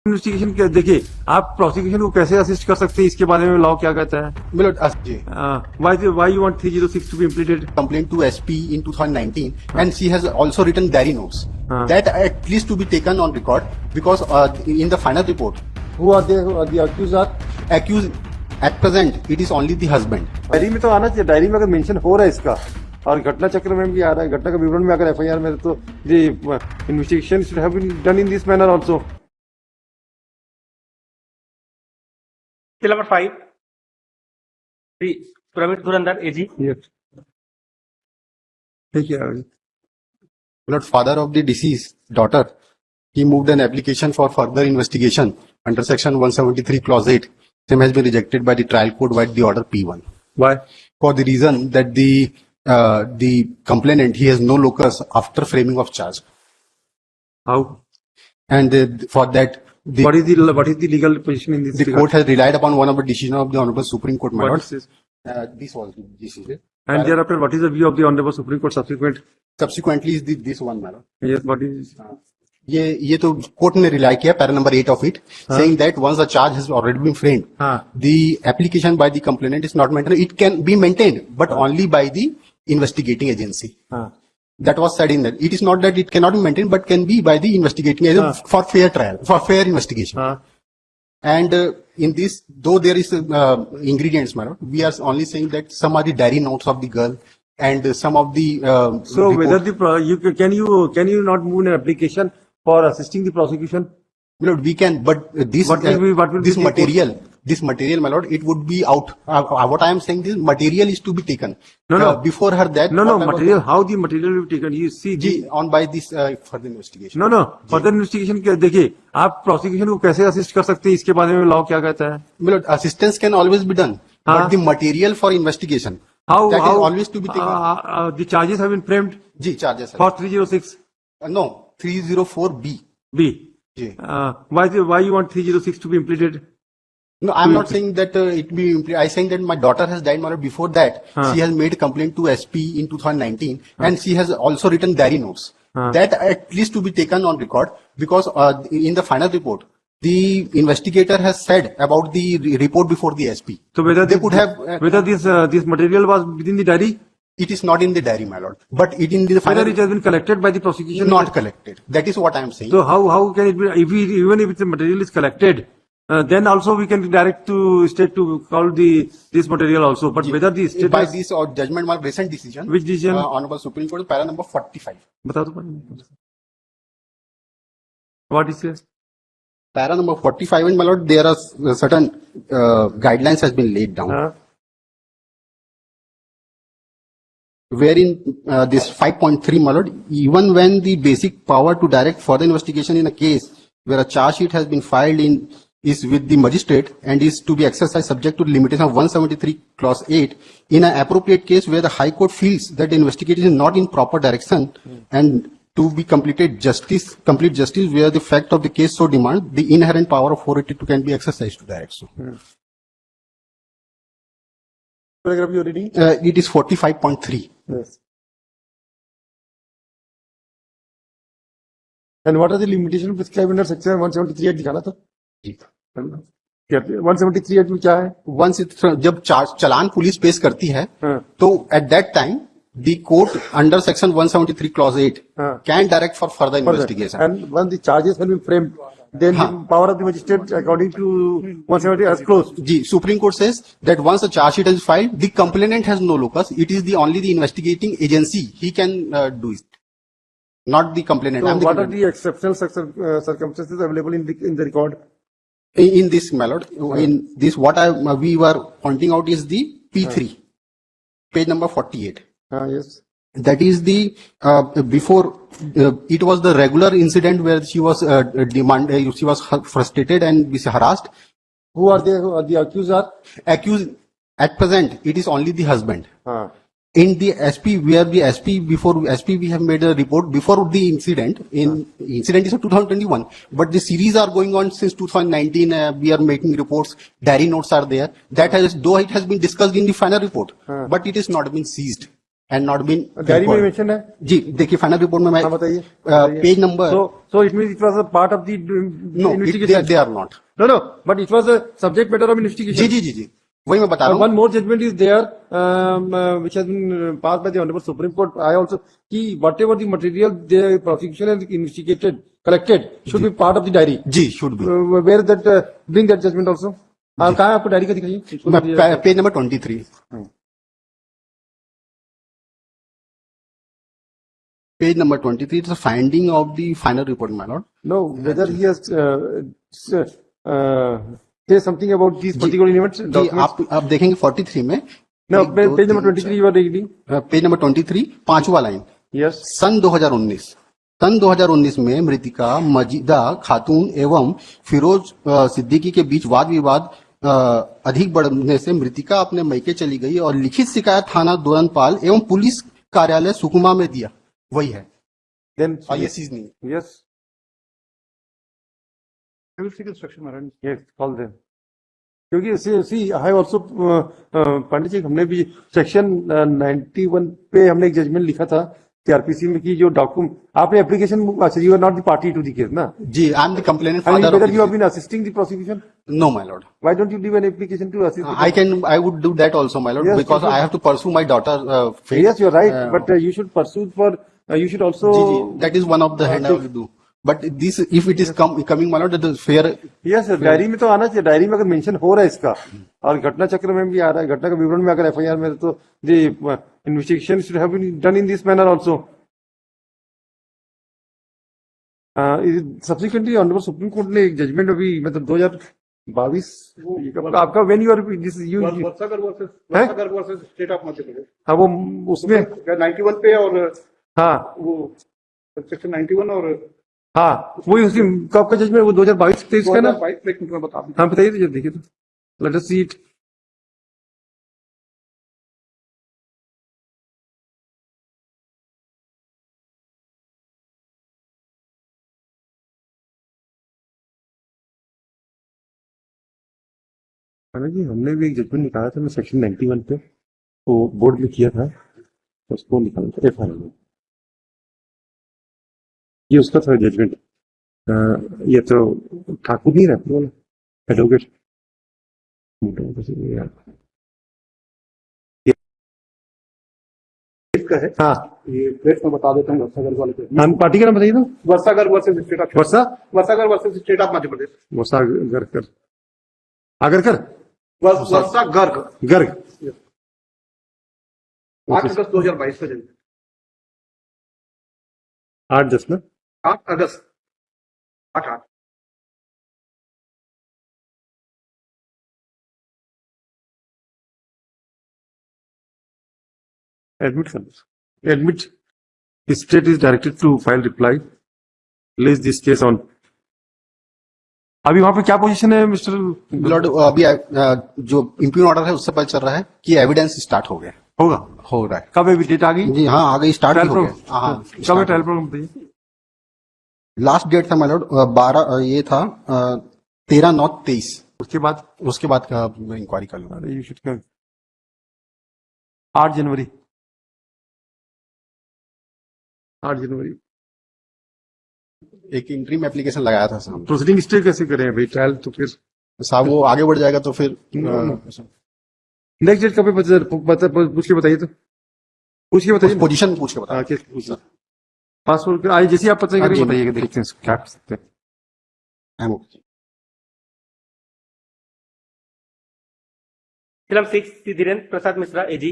Investigation क्या देखिए, आप प्रोसिक्यूशन को कैसे असिस्ट कर सकते हैं, इसके बारे में लॉ क्या कहता है? Why you want 306 to be implemented? Complaint to SP in 2019, and she has also written diary notes. That at least to be taken on record, because in the final report, Who are they? Who are the accused are? accused at present it is only the husband. Diary में तो आना चाहिए, diary में अगर mention हो रहा है इसका, और घटना चक्र में भी आ रहा है, घटना का विवरण में अगर FIR में, तो the investigation should have been done in this manner also. Still number 5, the Praveen Dhurandhar AG. Yes. ठीक है आगे. Not father of the deceased daughter, he moved an application for further investigation under section 173 clause 8. Same has been rejected by the trial court by the order P1. Why? For the reason that the complainant, he has no locus after framing of charge, How? and for that What is the legal position in this? the court has relied upon one of the decision of the Honorable Supreme Court. My What lord. is this? This was the decision. And thereafter, what is the view of the Honorable Supreme Court subsequent? Subsequently is this one, my lord. Yes, what is? ये तो court ने rely किया para number 8 of it, saying that once a charge has already been framed, the application by the complainant is not maintained. It can be maintained, but only by the investigating agency. That was said in that. It is not that it cannot be maintained, but can be by the investigating agency for fair trial, for fair investigation. And in this, though there is ingredients, madam, we are only saying that some are the diary notes of the girl, and some of the So report. whether the can you not move an application for assisting the prosecution? My lord, we can, but this What will this be the material, my lord, it would be out. What I am saying, this material is to be taken. No. Before her death. No, what I was- material. How the material will be taken? You see. on by this further investigation. No. Further investigation क्या देखिए, आप prosecution को कैसे assist कर सकते हैं, इसके बारे में लॉ क्या कहता है? My lord, assistance can always be done, but the material for investigation, How that is always to be taken. The charges have been framed Ji, charges. for 306 No, 304B. B. Ji. Why you want 306 to be implemented? No, I'm not saying that it be. I'm saying that my daughter has died, my lord. Before that, she has made a complaint to SP in 2019, and she has also written diary notes. That at least to be taken on record, because in the final report, the investigator has said about the report before the SP. So whether they could have. whether this material was within the diary, It is not in the diary, my lord. But it in the final. whether it has been collected by the prosecution, Not collected. That is what I am saying. So how can it be? Even if the material is collected, then also we can direct to state to call this material also. But whether the state by has, this or judgment, my recent decision. Which decision? Honorable Supreme Court, para number 45. बता दो. What is this? Para number 45, and my lord, there are certain guidelines has been laid down. Wherein this 5.3, my lord, even when the basic power to direct further investigation in a case where a charge sheet has been filed in is with the magistrate and is to be exercised subject to the limitation of 173 clause 8, in an appropriate case where the High Court feels that the investigation is not in proper direction and to be complete justice where the fact of the case so demand, the inherent power of 482 can be exercised to direct so. Paragraph you are reading? It is 45.3. Yes. And what are the limitations prescribed under section 173 दिखाना था? 173 में क्या है? Once it जब चालान police पेश करती है, तो at that time the court under section 173 clause 8 can direct for further investigation. And once the charges have been framed, then the power of the magistrate according to 170 has closed. Ji, Supreme Court says that once a charge sheet is filed, the complainant has no locus. It is only the investigating agency. He can do it, not the complainant. So I'm the what are complainant. the exceptional circumstances available in the record? In this, my lord, in this, what we were pointing out is the P3, page number 48. Yes. That is the before it was the regular incident where she was she was frustrated and harassed. Who are they? Who are the accused are? Accused at present, it is only the husband. In the SP, where the SP before SP we have made a report before the incident. Incident is of 2021, but the series are going on since 2019. We are making reports. Diary notes are there. That has, though it has been discussed in the final report, but it is not been seized. and not been diary में recorded. Mention है. जी देखिए final report में मैं हाँ बताइए. Page number So it means it was a part of the no investigation. they are not. No, but it was a subject matter of investigation. जी वही मैं बता रहा हूँ. One more judgment is there, which has been passed by the Honorable Supreme Court. I also, whatever the material the prosecution has investigated, collected, should be part of the diary. जी should be. Where that, bring that judgment also. कहाँ है आपको diary का दिखाइए. मैं page number 23. Page number 23 is a finding of the final report, my lord. No, whether he has say something about these particular events. जी documents. आप देखेंगे 43 में. No, एक, दो, page number तीन, 23 you are reading. Page number 23 पांचवा line. Yes. सन 2019 में मृतिका मजीदा खातून एवं फिरोज सिद्दीकी के बीच वाद विवाद अधिक बढ़ने से मृतिका अपने मैके चली गई और लिखित शिकायत थाना दोरनपाल एवं पुलिस कार्यालय सुकमा में दिया. वही है. Then ये चीज नहीं. yes. I will seek instruction, my lord. Yes, call them. क्योंकि see, I have also पंडित जी हमने भी सेक्शन 91 पे हमने एक जजमेंट लिखा था सीआरपीसी में कि जो डॉक्यूमेंट आपने एप्लीकेशन अच्छा you are not the party to the case ना. जी I am the complainant And father whether you have of. been assisting the prosecution, no my lord. why don't you give an application to assist? I would do that also, my lord, Yes, because you should. I have to pursue my daughter. Fate. Yes, you are right, but you should pursue for. You should also. जी, that is one of the hand I will do. But this, if it is coming, my lord, that is fair. Yes, diary में तो आना चाहिए. Diary में अगर mention हो रहा है इसका और घटना चक्र में भी आ रहा है, घटना का विवरण में अगर एफआईआर में तो the investigation should have been done in this manner also. Subsequently, honourable supreme court ने एक जजमेंट अभी मतलब 2022 आपका when you are this you वर्षागर versus state of Madhya Pradesh. हाँ वो उसमें 91 पे और हाँ वो सेक्शन 91 और हाँ वही उसी कब का जजमेंट वो 2022-23 का ना. 2022 एक मिनट में बता दूं. हाँ बताइए तो जब देखिए तो लेट अस सी इट. जी हमने भी एक जजमेंट निकाला था मैं सेक्शन 91 पे वो बोर्ड में किया था उसको निकाला था एफआईआर में. ये उसका था जजमेंट. ये तो ठाकुर नहीं रहते बोला एडवोकेट इसका है. हाँ ये प्लेट में बता देता हूँ. वर्षागर वाले पे. हम पार्टी का नाम बताइए तो. वर्षागर वर्सेस स्टेट ऑफ वर्षागर versus state of Madhya Pradesh. Varsha Garg Agarkar वर्षागर गर्ग 8 अगस्त 2022 का जन्म. 8/10 ना. 8 अगस्त 8. Admit service. Admit. State is directed to file reply. Place this case on. अभी वहां पे क्या पोजीशन है मिस्टर लॉर्ड अभी जो इम्प्यून ऑर्डर है उससे पता चल रहा है कि एविडेंस स्टार्ट हो गया. होगा हो रहा है. कब अभी डेट आ गई. जी हाँ आ गई. स्टार्ट ट्रायल हो गया. प्रोग्राम हाँ कब है ट्रायल प्रोग्राम बताइए. लास्ट डेट था माय लॉर्ड 12 ये था 13/9/23. उसके बाद का मैं इंक्वायरी कर लूंगा. यू शुड कम 8 जनवरी. एक इंट्रीम एप्लीकेशन लगाया था साहब. प्रोसीडिंग स्टे कैसे करें भाई ट्रायल तो फिर साहब वो आगे बढ़ जाएगा तो फिर नेक्स्ट डेट कब है पूछ के बताइए तो. पूछ के बताइए. पोजीशन पूछ के बता. हाँ केस पूछ पासपोर्ट आज जैसे आप पता करेंगे हाँ जी। बताइएगा देखते हैं क्या कर सकते हैं. फिल्म 6 धीरेन्द्र प्रसाद मिश्रा एजी.